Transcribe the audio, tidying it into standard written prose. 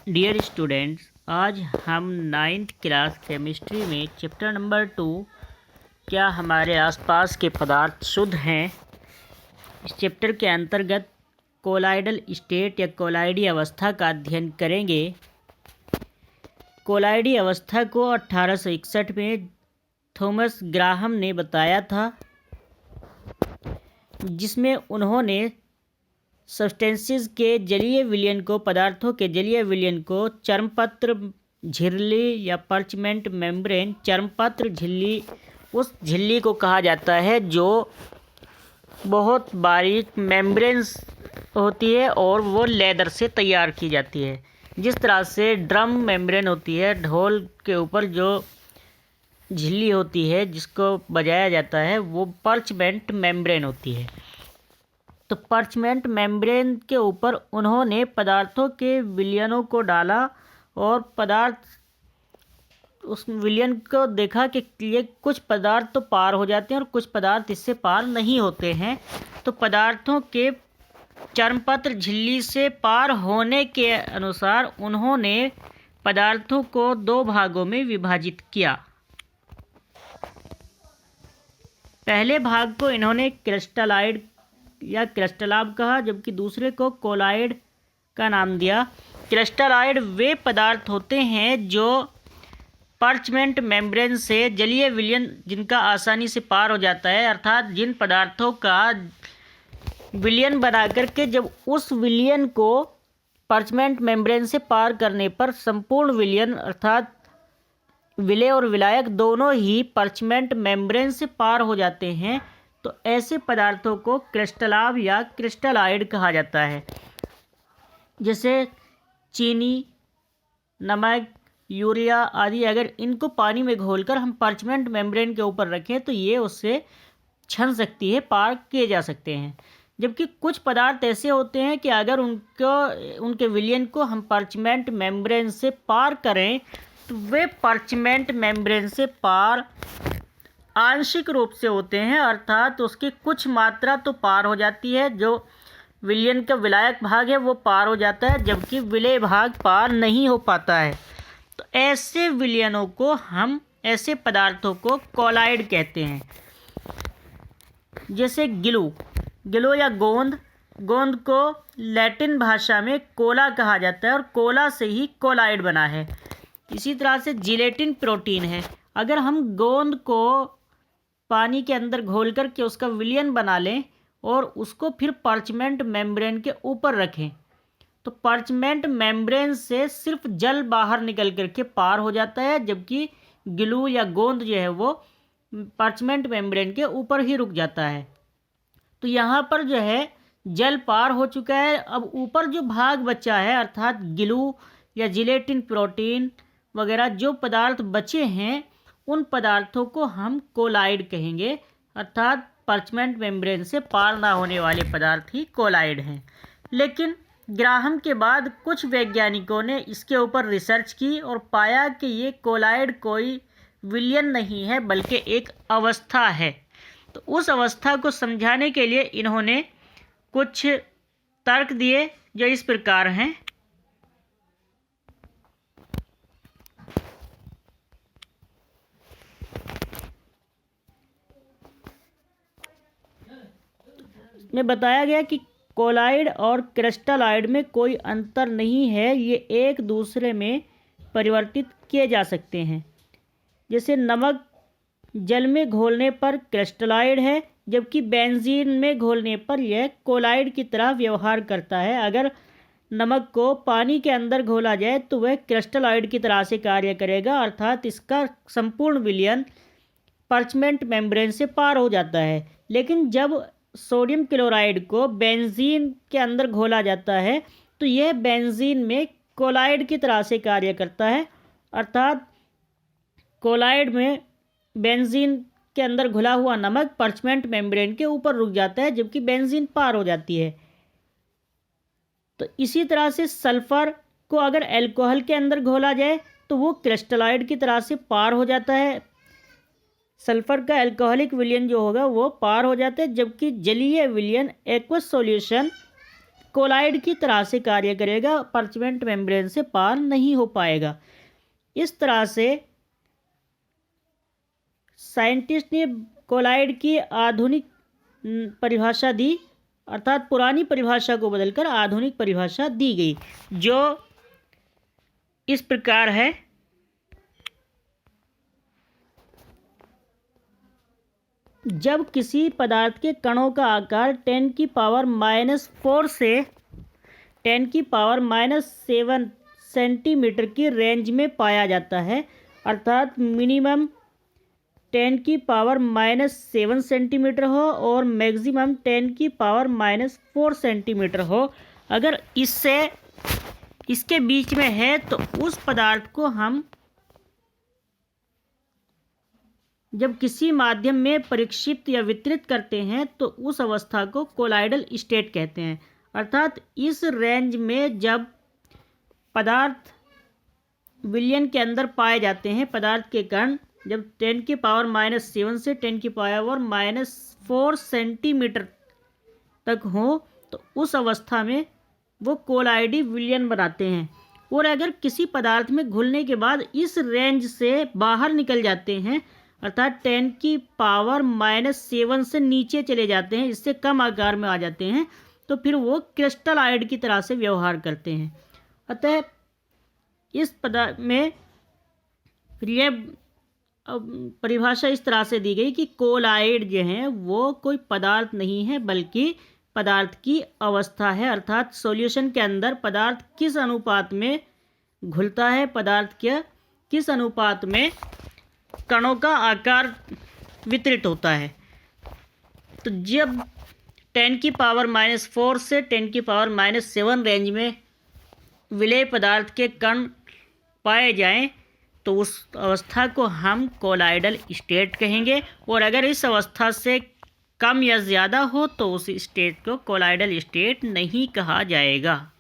Dear students, आज हम ninth class chemistry में चैप्टर नंबर 2 क्या हमारे आसपास के पदार्थ शुद्ध हैं, इस चैप्टर के अंतर्गत कोलाइडल स्टेट या कोलाइडी अवस्था का अध्ययन करेंगे। कोलाइडी अवस्था को 1861 में थॉमस ग्राहम ने बताया था, जिसमें उन्होंने सब्सटेंसेस के जलीय विलयन को, पदार्थों के जलीय विलयन को चर्मपत्र झिल्ली या पर्चमेंट मेम्ब्रेन, चर्मपत्र झिल्ली उस झिल्ली को कहा जाता है जो बहुत बारीक मेम्ब्रेन्स होती है और वो लेदर से तैयार की जाती है। जिस तरह से ड्रम मेम्ब्रेन होती है, ढोल के ऊपर जो झिल्ली होती है जिसको बजाया जाता है, वो पर्चमेंट मेम्ब्रेन होती है। तो पर्चमेंट मेम्ब्रेन के ऊपर उन्होंने पदार्थों के विलयनों को डाला और पदार्थ उस विलयन को देखा कि ये कुछ पदार्थ तो पार हो जाते हैं और कुछ पदार्थ इससे पार नहीं होते हैं। तो पदार्थों के चर्मपत्र झिल्ली से पार होने के अनुसार उन्होंने पदार्थों को 2 भागों में विभाजित किया। पहले भाग को इन्होंने क्रिस्टलाइड या क्रिस्टलाब कहा, जबकि दूसरे को कोलाइड का नाम दिया। क्रिस्टलाइड वे पदार्थ होते हैं जो पर्चमेंट मेम्ब्रेन से जलीय विलयन जिनका आसानी से पार हो जाता है, अर्थात जिन पदार्थों का विलयन बना करके जब उस विलयन को पर्चमेंट मेम्ब्रेन से पार करने पर संपूर्ण विलयन अर्थात विलेय और विलायक दोनों ही पर्चमेंट मेम्ब्रेन से पार हो जाते हैं, तो ऐसे पदार्थों को क्रिस्टलाब या क्रिस्टलाइड कहा जाता है। जैसे चीनी, नमक, यूरिया आदि, अगर इनको पानी में घोलकर हम पर्चमेंट मेम्ब्रेन के ऊपर रखें तो ये उससे छन सकती है, पार किए जा सकते हैं। जबकि कुछ पदार्थ ऐसे होते हैं कि अगर उनके विलयन को हम पर्चमेंट मेम्ब्रेन से पार करें तो वे पर्चमेंट मेम्ब्रेन से पार आंशिक रूप से होते हैं, अर्थात उसकी कुछ मात्रा तो पार हो जाती है, जो विलयन का विलायक भाग है वो पार हो जाता है, जबकि विलेय भाग पार नहीं हो पाता है। तो ऐसे विलयनों को हम, ऐसे पदार्थों को कोलाइड कहते हैं। जैसे गिलो या गोंद को लैटिन भाषा में कोला कहा जाता है और कोला से ही कोलाइड बना है। इसी तरह से जिलेटिन प्रोटीन है। अगर हम गोंद को पानी के अंदर घोल करके उसका विलयन बना लें और उसको फिर पर्चमेंट मेम्ब्रेन के ऊपर रखें तो पर्चमेंट मेम्ब्रेन से सिर्फ जल बाहर निकल करके पार हो जाता है, जबकि गिलू या गोंद जो है वो पर्चमेंट मेम्ब्रेन के ऊपर ही रुक जाता है। तो यहाँ पर जो है जल पार हो चुका है। अब ऊपर जो भाग बचा है अर्थात गिलू या जिलेटिन प्रोटीन वगैरह जो पदार्थ बचे हैं, उन पदार्थों को हम कोलाइड कहेंगे, अर्थात पर्चमेंट मेम्ब्रेन से पार ना होने वाले पदार्थ ही कोलाइड हैं। लेकिन ग्राहम के बाद कुछ वैज्ञानिकों ने इसके ऊपर रिसर्च की और पाया कि ये कोलाइड कोई विलयन नहीं है बल्कि एक अवस्था है। तो उस अवस्था को समझाने के लिए इन्होंने कुछ तर्क दिए जो इस प्रकार हैं। में बताया गया कि कोलाइड और क्रिस्टलाइड में कोई अंतर नहीं है, ये एक दूसरे में परिवर्तित किए जा सकते हैं। जैसे नमक जल में घोलने पर क्रिस्टलाइड है, जबकि बेंजीन में घोलने पर यह कोलाइड की तरह व्यवहार करता है। अगर नमक को पानी के अंदर घोला जाए तो वह क्रिस्टलाइड की तरह से कार्य करेगा, अर्थात इसका संपूर्ण विलयन पर्चमेंट मेम्ब्रेन से पार हो जाता है। लेकिन जब सोडियम क्लोराइड को बेंजीन के अंदर घोला जाता है तो यह बेंजीन में कोलाइड की तरह से कार्य करता है, अर्थात कोलाइड में बेंजीन के अंदर घुला हुआ नमक पर्चमेंट मेम्ब्रेन के ऊपर रुक जाता है, जबकि बेंजीन पार हो जाती है। तो इसी तरह से सल्फर को अगर अल्कोहल के अंदर घोला जाए तो वो क्रिस्टलाइड की तरह से पार हो जाता है। सल्फर का अल्कोहलिक विलयन जो होगा वो पार हो जाता है, जबकि जलीय विलयन एक्वस सॉल्यूशन कोलाइड की तरह से कार्य करेगा, पार्चमेंट मेम्ब्रेन से पार नहीं हो पाएगा। इस तरह से साइंटिस्ट ने कोलाइड की आधुनिक परिभाषा दी, अर्थात पुरानी परिभाषा को बदलकर आधुनिक परिभाषा दी गई, जो इस प्रकार है। जब किसी पदार्थ के कणों का आकार 10⁻⁻4 से 10⁻⁻7 सेंटीमीटर की रेंज में पाया जाता है, अर्थात मिनिमम 10⁻⁻7 सेंटीमीटर हो और मैक्सिमम 10⁻⁻4 सेंटीमीटर हो, अगर इसके बीच में है तो उस पदार्थ को हम जब किसी माध्यम में परिक्षिप्त या वितरित करते हैं तो उस अवस्था को कोलाइडल स्टेट कहते हैं। अर्थात इस रेंज में जब पदार्थ विलयन के अंदर पाए जाते हैं, पदार्थ के कण जब 10⁻⁻7 से 10⁻⁻4 सेंटीमीटर तक हो तो उस अवस्था में वो कोलाइडी विलयन बनाते हैं। और अगर किसी पदार्थ में घुलने के बाद इस रेंज से बाहर निकल जाते हैं, अर्थात 10⁻⁻7 से नीचे चले जाते हैं, इससे कम आकार में आ जाते हैं, तो फिर वो क्रिस्टलाइड की तरह से व्यवहार करते हैं। अतः इस पदार्थ में ये परिभाषा इस तरह से दी गई कि कोलाइड जो है वो कोई पदार्थ नहीं है बल्कि पदार्थ की अवस्था है। अर्थात सॉल्यूशन के अंदर पदार्थ किस अनुपात में घुलता है, पदार्थ के किस अनुपात में कणों का आकार वितरित होता है। तो जब 10⁻⁻4 से 10⁻⁻7 रेंज में विलेय पदार्थ के कण पाए जाएं तो उस अवस्था को हम कोलाइडल स्टेट कहेंगे, और अगर इस अवस्था से कम या ज़्यादा हो तो उस स्टेट को कोलाइडल स्टेट नहीं कहा जाएगा।